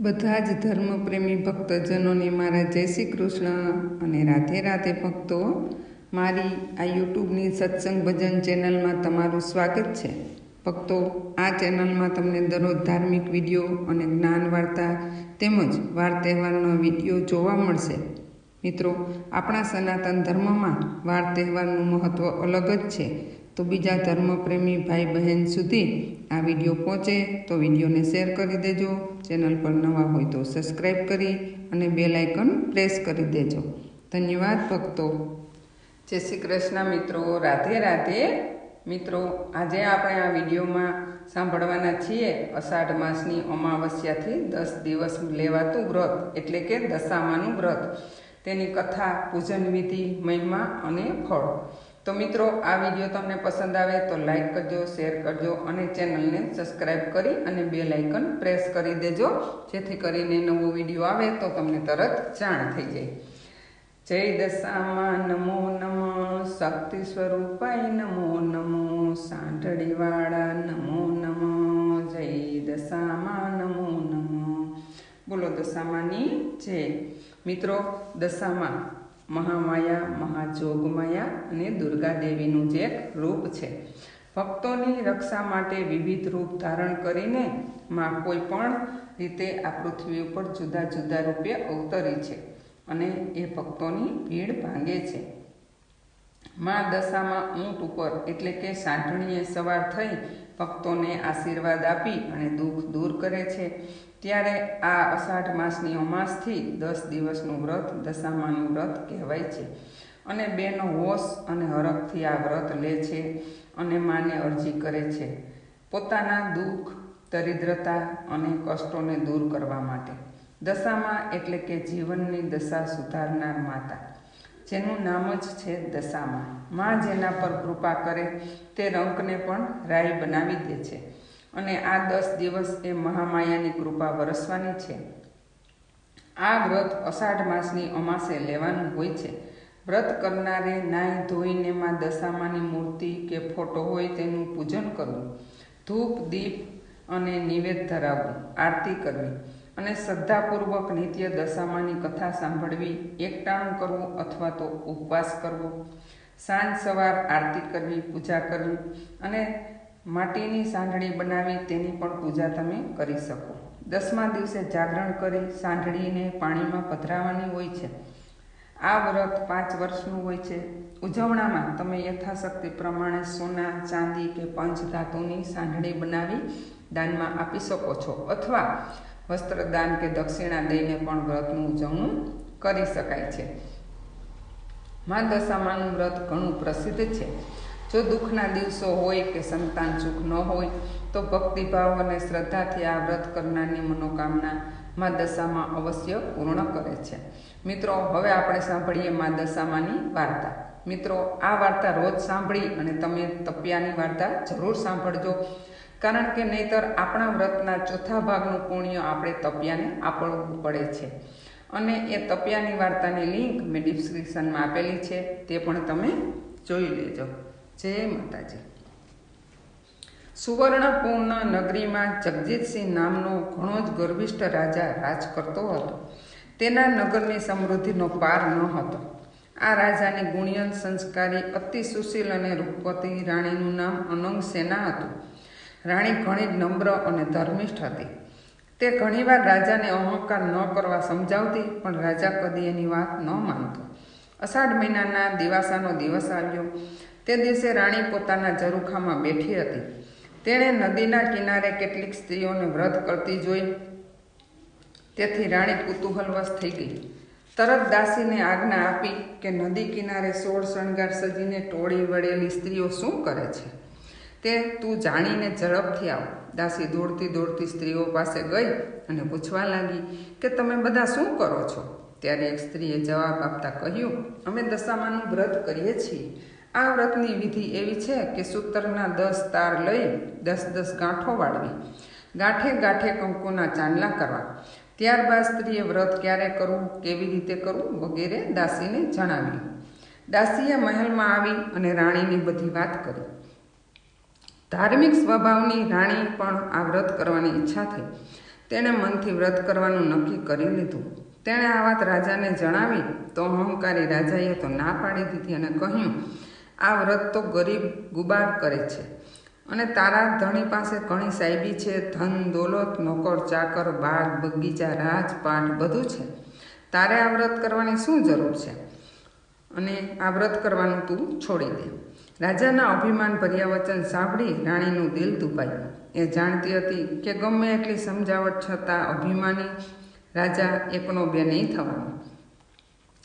બધા જ ધર્મપ્રેમી ભક્તજનોને મારા જય શ્રી કૃષ્ણ અને રાધે રાધે ભક્તો. મારી આ યુટ્યુબની સત્સંગ ભજન ચેનલમાં તમારું સ્વાગત છે. ભક્તો, આ ચેનલમાં તમને દરરોજ ધાર્મિક વિડીયો અને જ્ઞાન વાર્તા તેમજ વાર તહેવારનો વિડીયો જોવા મળશે. મિત્રો, આપણા સનાતન ધર્મમાં વાર તહેવારનું મહત્ત્વ અલગ જ છે. તો બીજા ધર્મપ્રેમી ભાઈ બહેન સુધી આ વિડીયો પહોંચે તો વિડીયોને શેર કરી દેજો. ચેનલ પર નવા હોય તો સબસ્ક્રાઈબ કરી અને બેલ આઇકન પ્રેસ કરી દેજો. ધન્યવાદ ભક્તો. જય શ્રી કૃષ્ણ મિત્રો, રાધે રાધે મિત્રો. આજે આપણે આ વિડીયોમાં સાંભળવાના છીએ અષાઢ માસની અમાવસ્યાથી 10 દિવસ લેવાતું વ્રત એટલે કે દશામાનું વ્રત, તેની કથા, પૂજન વિધિ, મહિમા અને ફળ. તો મિત્રો, આ વિડીયો તમને પસંદ આવે તો લાઈક કરજો, શેર કરજો અને ચેનલને સબસ્ક્રાઈબ કરી અને બેલ આઇકન પ્રેસ કરી દેજો, જેથી કરીને નવો વિડીયો આવે તો તમને તરત જાણ થઈ જાય. જય દશામાં નમો નમઃ, શક્તિ સ્વરૂપાય નમો નમઃ, સાંઢળીવાળા નમો નમઃ, જય દશામાં નમો નમઃ. બોલો દશામાની જય. મિત્રો, દશામાં મહામાયા, મહાજોગમાયા અને દુર્ગા દેવીનું જ એક રૂપ છે. ભક્તોની રક્ષા માટે વિવિધ રૂપ ધારણ કરીને માં કોઈ પણ રીતે આ પૃથ્વી ઉપર જુદા જુદા રૂપે અવતરી છે અને એ ભક્તોની ભીડ ભાંગે છે. માં દશામાં ઊંટ ઉપર એટલે કે સાંઢણીએ સવાર થઈ ભક્તોને આશીર્વાદ આપી અને દુઃખ દૂર કરે છે. ત્યારે આ અષાઢ માસની અમાસથી 10 દિવસનું વ્રત દશામાનું વ્રત કહેવાય છે. અને બેનો હોશ અને હરખથી આ વ્રત લે છે અને માને અરજી કરે છે પોતાના દુઃખ, દરિદ્રતા અને કષ્ટોને દૂર કરવા માટે. દશામાં એટલે કે જીવનની દશા સુધારનાર માતા, જેનું નામ જ છે દશામાં. માં જેના પર કૃપા કરે તે રંકને પણ રાઈ બનાવી દે છે અને આ 10 દિવસ એ મહામાયાની કૃપા વરસવાની છે. આ વ્રત અષાઢ માસની અમાસે લેવાનું હોય છે. વ્રત કરનારે નાહી ધોઈને માં દશામાની મૂર્તિ કે ફોટો હોય તેનું પૂજન કરવું, ધૂપ દીપ અને નિવેદ ધરાવવું, આરતી કરવી અને શ્રદ્ધાપૂર્વક નિત્ય દશામાની કથા સાંભળવી, એકટાણું કરવું અથવા તો ઉપવાસ કરવો, સાંજ સવાર આરતી કરવી, પૂજા કરવી અને માટીની સાંઢળી બનાવી તેની પણ પૂજા તમે કરી શકો. 10મા દિવસે જાગરણ કરી સાંઢળીને પાણીમાં પધરાવવાની હોય છે. આ વ્રત 5 વર્ષનું હોય છે. ઉજવણામાં તમે યથાશક્તિ પ્રમાણે સોના, ચાંદી કે પંચધાતુની સાંઢળી બનાવી દાનમાં આપી શકો છો અથવા વસ્ત્રદાન કે દક્ષિણા દઈને પણ વ્રતનું ઉજવણું કરી શકાય છે. માં દશામાનું વ્રત ઘણું પ્રસિદ્ધ છે. જો દુઃખના દિવસો હોય કે સંતાન સુખ ન હોય તો ભક્તિભાવ અને શ્રદ્ધાથી આ વ્રત કરનારની મનોકામના માં દશામાં અવશ્ય પૂર્ણ કરે છે. મિત્રો, હવે આપણે સાંભળીએ માં દશામાની વાર્તા. મિત્રો, આ વાર્તા રોજ સાંભળી અને તમે તપિયાની વાર્તા જરૂર સાંભળજો, કારણ કે નહીતર આપણા વ્રતના ચોથા ભાગનું પુણ્ય આપણે તપિયાને આપવું પડે છે. અને એ તપિયાની વાર્તાની લિંક મેં ડિસ્ક્રિપ્શનમાં આપેલી છે, તે પણ તમે જોઈ લેજો. જય માતાજી. સુવર્ણપૂર્ણ નગરીમાં જગજીતસિંહ નામનો ઘણો જ ગર્વિષ્ઠ રાજા રાજ કરતો હતો. તેના નગરની સમૃદ્ધિનો પાર ન હતો. આ રાજાની ગુણિયન, સંસ્કારી, અતિ સુશીલ અને રૂપવતી રાણીનું નામ અનંગસેના હતું. રાણી ઘણી જ નમ્ર અને ધર્મિષ્ઠ હતી. તે ઘણીવાર રાજાને અહંકાર ન કરવા સમજાવતી, પણ રાજા કદી એની વાત ન માનતો. અષાઢ મહિનાના દિવાસાનો દિવસ આવ્યો. તે દિવસે રાણી પોતાના ઝરૂખામાં બેઠી હતી. તેણે નદીના કિનારે કેટલીક સ્ત્રીઓને વ્રત કરતી જોઈ. તેથી રાણી કુતૂહલવશ થઈ ગઈ. તરત દાસીને આજ્ઞા આપી કે નદી કિનારે 16 શણગાર સજીને ટોળી વળેલી સ્ત્રીઓ શું કરે છે તે તું જાણીને ઝડપથી આવ. દાસી દોડતી દોડતી સ્ત્રીઓ પાસે ગઈ અને પૂછવા લાગી કે તમે બધા શું કરો છો? ત્યારે એક સ્ત્રીએ જવાબ આપતા કહ્યું, અમે દશામાનું વ્રત કરીએ છીએ. આ વ્રતની વિધિ એવી છે કે સૂતરના 10 તાર લઈ 10 ગાંઠો વાળવી, ગાંઠે ગાંઠે કંકુના ચાંદલા કરવા. ત્યારબાદ સ્ત્રીએ વ્રત ક્યારે કરવું, કેવી રીતે કરવું વગેરે દાસીને જણાવ્યું. દાસીએ મહેલમાં આવી અને રાણીની બધી વાત કરી. ધાર્મિક સ્વભાવની રાણી પણ આ વ્રત કરવાની ઈચ્છા થઈ. તેણે મનથી વ્રત કરવાનું નક્કી કરી લીધું. તેણે આ વાત રાજાને જણાવી તો અહંકારી રાજાએ તો ના પાડી દીધી અને કહ્યું, આ વ્રત તો ગરીબ ગુબાર કરે છે અને તારા ધણી પાસે ઘણી સાહેબી છે, ધન દોલત, નોકર ચાકર, બાગ બગીચા, રાજપાટ બધું છે. તારે આ વ્રત કરવાની શું જરૂર છે? અને આ વ્રત કરવાનું તું છોડી દે. રાજાના અભિમાન ભર્યા વચન સાંભળી રાણીનું દિલ દુભાયું. એ જાણતી હતી કે ગમે એટલી સમજાવટ છતાં અભિમાની રાજા એકનો બે નહીં થવાનો.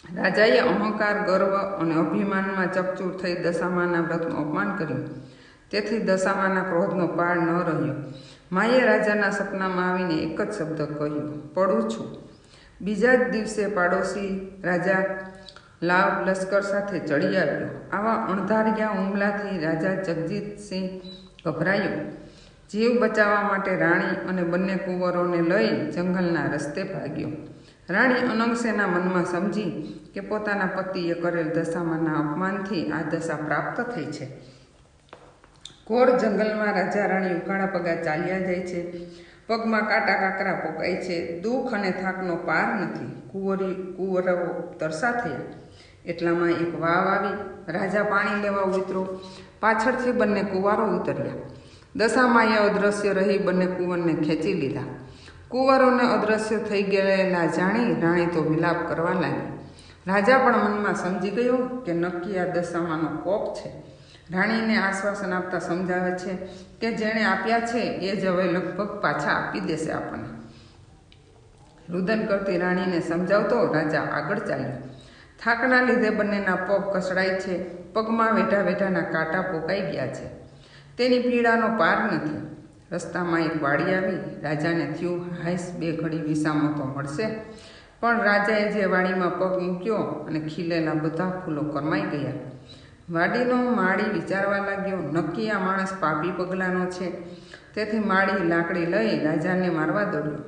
રાજાએ અહંકાર, ગર્વ અને અભિમાનમાં ચકચૂર થઈ દશામાના વ્રતનું અપમાન કર્યું. તેથી દશામાના ક્રોધનો પાર ન રહ્યો. માએ રાજાના સપનામાં આવીને એક જ શબ્દ કહ્યું, પડું છું. બીજા જ દિવસે પાડોશી રાજા લાવ લશ્કર સાથે ચડી આવ્યો. આવા અણધાર્યા હુમલાથી રાજા જગજીતસિંહ ગભરાયો. જીવ બચાવવા માટે રાણી અને બંને કુંવરોને લઈ જંગલના રસ્તે ભાગ્યો. રાણી અનંગસેના મનમાં સમજી કે પોતાના પતિએ કરેલ દશામાના અપમાનથી આ દશા પ્રાપ્ત થઈ છે. ઘોર જંગલમાં રાજા રાણી ઉકાળા પગા ચાલ્યા જાય છે. પગમાં કાંટા કાંકરા પોકાય છે. દુઃખ અને થાકનો પાર નથી. કુંવરો તરસા થયા. એટલામાં એક વાવ આવી. રાજા પાણી લેવા ઉતરો. પાછળથી બંને કુંવારો ઉતર્યા. દશામાએ અદ્રશ્ય રહી બંને કુંવરને ખેંચી લીધા. કુંવરોને અદ્રશ્ય થઈ ગયેલા જાણી રાણી તો વિલાપ કરવા લાગી. રાજા પણ મનમાં સમજી ગયો કે નક્કી આ દશામાનો કોપ છે. રાણીને આશ્વાસન આપતા સમજાવે છે કે જેણે આપ્યા છે એ જ હવે લગભગ પાછા આપી દેશે આપણને. રુદન કરતી રાણીને સમજાવતો રાજા આગળ ચાલ્યો. થાકના લીધે બંનેના પગ કસડાય છે. પગમાં વેઢા વેઢાના કાંટા પોકાઈ ગયા છે. તેની પીડાનો પાર નથી. રસ્તામાં એક વાડી આવી. રાજાને થયું, હાઈસ બે ઘડી વિસામો તો મળશે. પણ રાજાએ જે વાડીમાં પગ મૂક્યો અને ખીલેલા બધા ફૂલો કરમાઈ ગયા. વાડીનો માળી વિચારવા લાગ્યો, નક્કી આ માણસ પાપી પગલાનો છે. તેથી માળી લાકડી લઈ રાજાને મારવા દોડ્યો.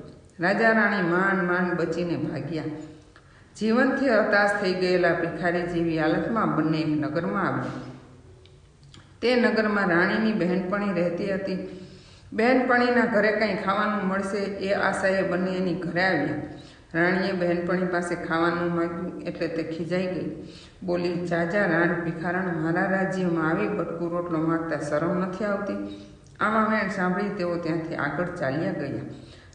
રાજા રાણી માંડ માંડ બચીને ભાગ્યા. જીવનથી હતાશ થઈ ગયેલા ભિખારી જેવી હાલતમાં બંને એક નગરમાં આવ્યા. તે નગરમાં રાણીની બહેનપણી રહેતી હતી. બહેનપણીના ઘરે કંઈ ખાવાનું મળશે એ આશાએ બંને એની ઘરે આવ્યા. રાણીએ બહેનપણી પાસે ખાવાનું માંગ્યું એટલે તે ખીજાઈ ગઈ. બોલી, જાજા રાણ ભિખારણ, મારા રાજ્યમાં આવી બટકું રોટલો માગતા શરમ નથી આવતી? આમાં વેણ સાંભળી તેઓ ત્યાંથી આગળ ચાલ્યા ગયા.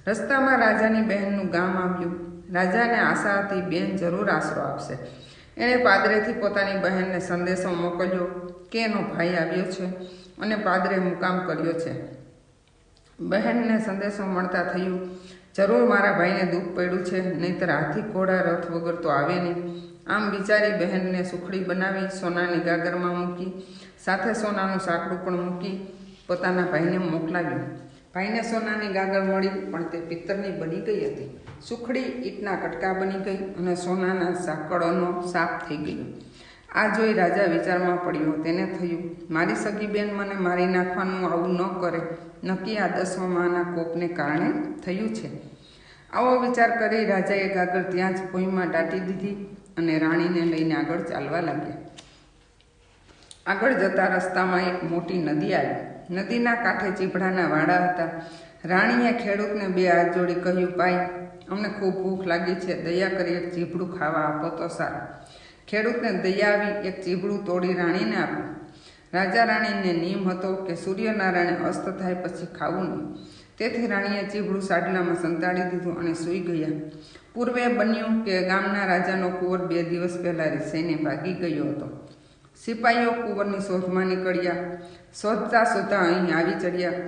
રસ્તામાં રાજાની બહેનનું ગામ આવ્યું. રાજાને આશા હતી બેન જરૂર આશરો આપશે. એણે પાદરેથી પોતાની બહેનને સંદેશો મોકલ્યો કે એનો ભાઈ આવ્યો છે અને પાદરે મુકામ કર્યો છે. બહેનને સંદેશો મળતા થયું, જરૂર મારા ભાઈને દુઃખ પડ્યું છે, નહીંતર હાથી ઘોડા રથ વગર તો આવે નહીં. આમ વિચારી બહેનને સુખડી બનાવી સોનાની ગાગરમાં મૂકી, સાથે સોનાનું સાંકડું પણ મૂકી પોતાના ભાઈને મોકલાવ્યું. ભાઈને સોનાની ગાગર મળી પણ તે પિત્તરની બની ગઈ હતી. સુખડી ઈંટના કટકા બની ગઈ અને સોનાના સાંકળોનો સાપ થઈ ગયો. આ જોઈ રાજા વિચારમાં પડ્યો. તેને થયું, મારી સગી બેન મને મારી નાખવાનું આવું ન કરે. નક્કી આ દશામાના કોપને કારણે થયું છે. આવો વિચાર કરી રાજાએ ગાગર ત્યાં જ ભૂમિમાં દાટી દીધી અને રાણીને લઈને આગળ ચાલવા લાગ્યા. આગળ જતા રસ્તામાં એક મોટી નદી આવી. નદીના કાંઠે ચીભડાના વાડા હતા. રાણીએ ખેડૂતને બે હાથ જોડી કહ્યું, ભાઈ, અમને ખૂબ ભૂખ લાગી છે, દયા કરી એક ચીભડું ખાવા આપો તો સારું. ખેડૂતને દયા આવી. એક ચીભડું તોડી રાણીને આપ્યું. રાજા રાણીને નિયમ હતો કે સૂર્યનારાયણ અસ્ત થાય પછી ખાવું નહીં. તેથી રાણીએ ચીભડું સાડલામાં સંતાડી દીધું અને સૂઈ ગયા. પૂર્વે બન્યું કે ગામના રાજાનો કુંવર 2 દિવસ પહેલાં રીસાઈને ભાગી ગયો હતો. સિપાહીઓ કુંવરની શોધમાં નીકળ્યા. શોધતા શોધતા અહીં આવી ચડ્યા.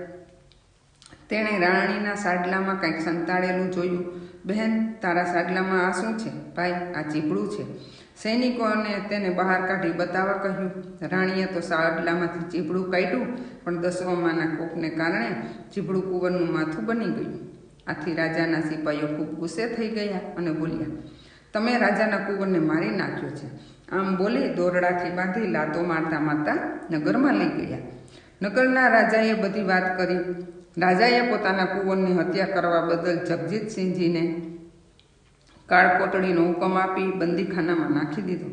તેણે રાણીના સાડલામાં કંઈક સંતાડેલું જોયું. બહેન, તારા સાડલામાં આ શું છે? ભાઈ, આ ચીભડું છે. સૈનિકોને તેને બહાર કાઢી બતાવવા કહ્યું. રાણીએ તો સાડલામાંથી ચીભડું કાઢ્યું, પણ દશામાના કોપને કારણે ચીભડું કુંવરનું માથું બની ગયું. આથી રાજાના સિપાહીઓ ખૂબ ગુસ્સે થઈ ગયા અને બોલ્યા, તમે રાજાના કુંવરને મારી નાખ્યો છે. આમ બોલી દોરડાથી બાંધી લાતો મારતા મારતા નગરમાં લઈ ગયા. નગરના રાજાએ બધી વાત કરી. રાજાએ પોતાના કુંવરની હત્યા કરવા બદલ જગજીતસિંહજીને કાળકોટડીનો હુકમ આપી બંદીખાનામાં નાખી દીધો.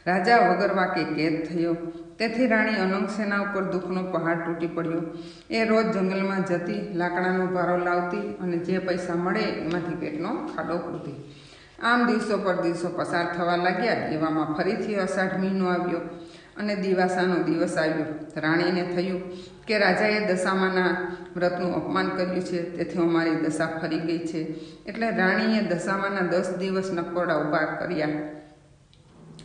રાજા વગર વાકે કેદ થયો. તેથી રાણી અનંગસેના ઉપર દુઃખનો પહાડ તૂટી પડ્યો. એ રોજ જંગલમાં જતી, લાકડાનો ભારો લાવતી અને જે પૈસા મળે એમાંથી પેટનો ખાડો પૂરતી. આમ દિવસો પર દિવસો પસાર થવા લાગ્યા. એવામાં ફરીથી અષાઢ મહિનો આવ્યો અને દિવાસાનો દિવસ આવ્યો. રાણીને થયું કે રાજાએ દશામાના વ્રતનું અપમાન કર્યું છે, તેથી અમારી દશા ફરી ગઈ છે. એટલે રાણીએ દશામાના 10 દિવસ નકોરડા ઊભા કર્યા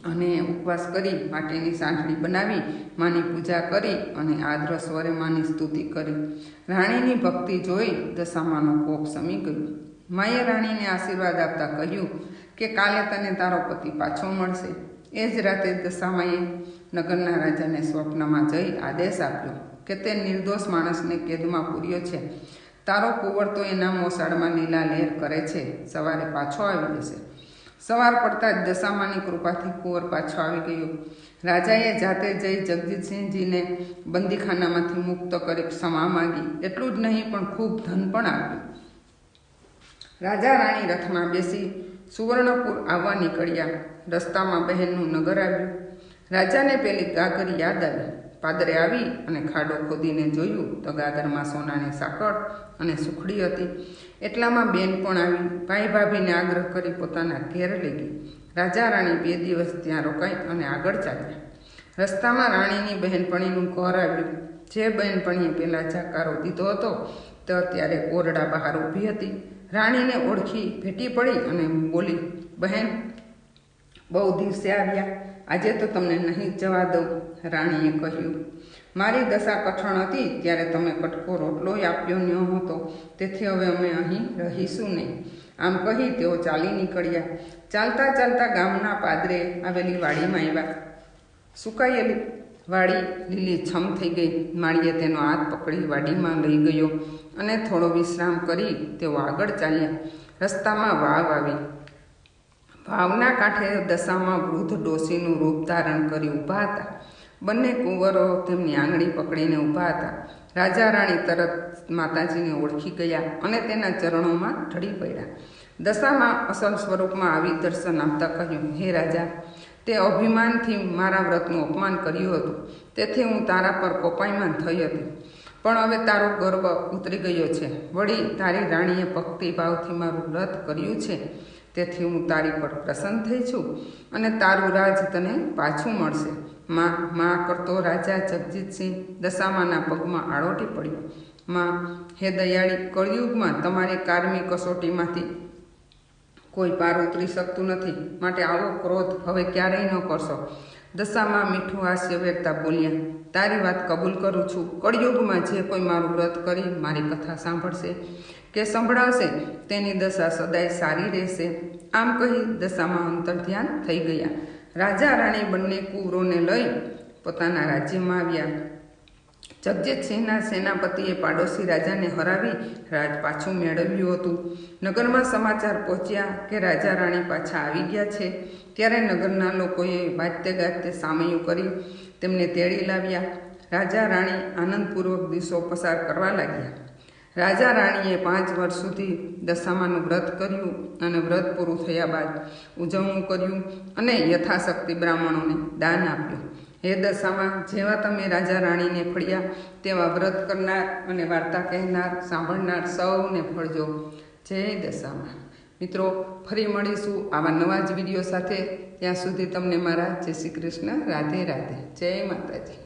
અને ઉપવાસ કરી માટીની સાંઠળી બનાવી માની પૂજા કરી અને આદ્ર સ્વરે માની સ્તુતિ કરી. રાણીની ભક્તિ જોઈ દશામાનો કોપ શમી ગયો. માએ રાણીને આશીર્વાદ આપતા કહ્યું કે કાલે તને તારો પતિ પાછો મળશે. એ જ રાતે દશામાએ નગરના રાજાને સ્વપ્નમાં જઈ આદેશ આપ્યો કે તે નિર્દોષ માણસને કેદમાં પૂર્યો છે. તારો કુંવર તો એના મોસાળમાં લીલા લહેર કરે છે, સવારે પાછો આવી જશે. સવાર પડતા જ દશામાની કૃપાથી કુંવર પાછો આવી ગયો. રાજાએ જાતે જઈ જગજીતસિંહજીને બંદીખાનામાંથી મુક્ત કરી ક્ષમા માંગી. એટલું જ નહીં પણ ખૂબ ધન પણ આપ્યું. રાજા રાણી રથમાં બેસી સુવર્ણપુર આવવા નીકળ્યા. રસ્તામાં બહેનનું નગર આવ્યું. રાજાને પેલી ગાગર યાદ આવી. પાદરે આવી અને ખાડો ખોદીને જોયું તો ગાગરમાં સોનાની સાંકળ અને સુખડી હતી. એટલામાં બેન પણ આવી. ભાઈ ભાભીને આગ્રહ કરી પોતાના ઘેર લઈ ગઈ. રાજા રાણી 2 દિવસ ત્યાં રોકાઈ અને આગળ ચાલ્યા. રસ્તામાં રાણીની બહેનપણીનું ઘર આવ્યું. જે બહેનપણીએ પેલા જાકારો દીધો હતો તે અત્યારે ઓરડા બહાર ઊભી હતી. રાણીને ઓળખી ભેટી પડી અને બોલી, બહેન, બહુ દિવસે આવ્યા, આજે તો તમને નહીં જવા દઉં. રાણીએ કહ્યું, મારી દશા કઠણ હતી ત્યારે તમે કટકો રોટલો આપ્યો ન હતો, તેથી હવે અમે અહીં રહીશું નહીં. આમ કહી તેઓ ચાલી નીકળ્યા. ચાલતા ચાલતા ગામના પાદરે આવેલી વાડીમાં આવ્યા. સુકાયેલી વાડી લીલી છમ થઈ ગઈ. માળીએ તેનો હાથ પકડી વાડીમાં લઈ ગયો અને થોડો વિશ્રામ કરી તેઓ આગળ ચાલ્યા. રસ્તામાં વાવ આવી. વાવના કાંઠે દશામાં વૃદ્ધ ડોશીનું રૂપ ધારણ કરી ઊભા હતા. બંને કુંવરો તેમની આંગળી પકડીને ઊભા હતા. રાજા રાણી તરત માતાજીને ઓળખી ગયા અને તેના ચરણોમાં ઢળી પડ્યા. દશામાં અસલ સ્વરૂપમાં આવી દર્શન આપતા કહ્યું, હે રાજા, તે અભિમાનથી મારા વ્રતનું અપમાન કર્યું હતું, તેથી હું તારા પર કોપાયમાન થઈ હતી. પણ હવે તારો ગર્વ ઉતરી ગયો છે. વળી તારી રાણીએ ભક્તિભાવથી મારું વ્રત કર્યું છે, તેથી હું તારી પર પ્રસન્ન થઈ છું અને તારું રાજ તને પાછું મળશે. માં કરતો રાજા જગજીતસિંહ દશામાના પગમાં આળોટી પડ્યો. માં, હે દયાળી, કળિયુગમાં તમારી કારમી કસોટીમાંથી કોઈ પાર ઉતરી શકતું નથી, માટે આવો ક્રોધ હવે ક્યારેય ન કરશો. દશામાં મીઠું હાસ્ય વેરતા બોલ્યા, તારી વાત કબૂલ કરું છું. કળિયુગમાં જે કોઈ મારું વ્રત કરી મારી કથા સાંભળશે કે સંભળાવશે તેની દશા સદાય સારી રહેશે. આમ કહી દશામાં અંતર્ધ્યાન થઈ ગયા. રાજા રાણી બંને કુંવરોને લઈ પોતાના રાજ્યમાં આવ્યા. જગજીતસિંહના સેનાપતિએ પાડોશી રાજાને હરાવી રાજ પાછું મેળવ્યું હતું. નગરમાં સમાચાર પહોંચ્યા કે રાજા રાણી પાછા આવી ગયા છે. ત્યારે નગરના લોકોએ વાજતે ગાજતે સામૈયું કરી તેમને તેડી લાવ્યા. રાજા રાણી આનંદપૂર્વક દિવસો પસાર કરવા લાગ્યા. રાજા રાણીએ 5 વર્ષ સુધી દશામાનું વ્રત કર્યું અને વ્રત પૂરું થયા બાદ ઉજવણું કર્યું અને યથાશક્તિ બ્રાહ્મણોને દાન આપ્યું. હે દશામાં, જેવા તમે રાજા રાણીને ફળ્યા તેવા વ્રત કરનાર અને વાર્તા કહેનાર સાંભળનાર સૌને ફળજો. જય દશામાં. મિત્રો, ફરી મળીશું આવા નવા જ વિડીયો સાથે. ત્યાં સુધી તમને મારા જય શ્રી કૃષ્ણ. રાધે રાધે. જય માતાજી.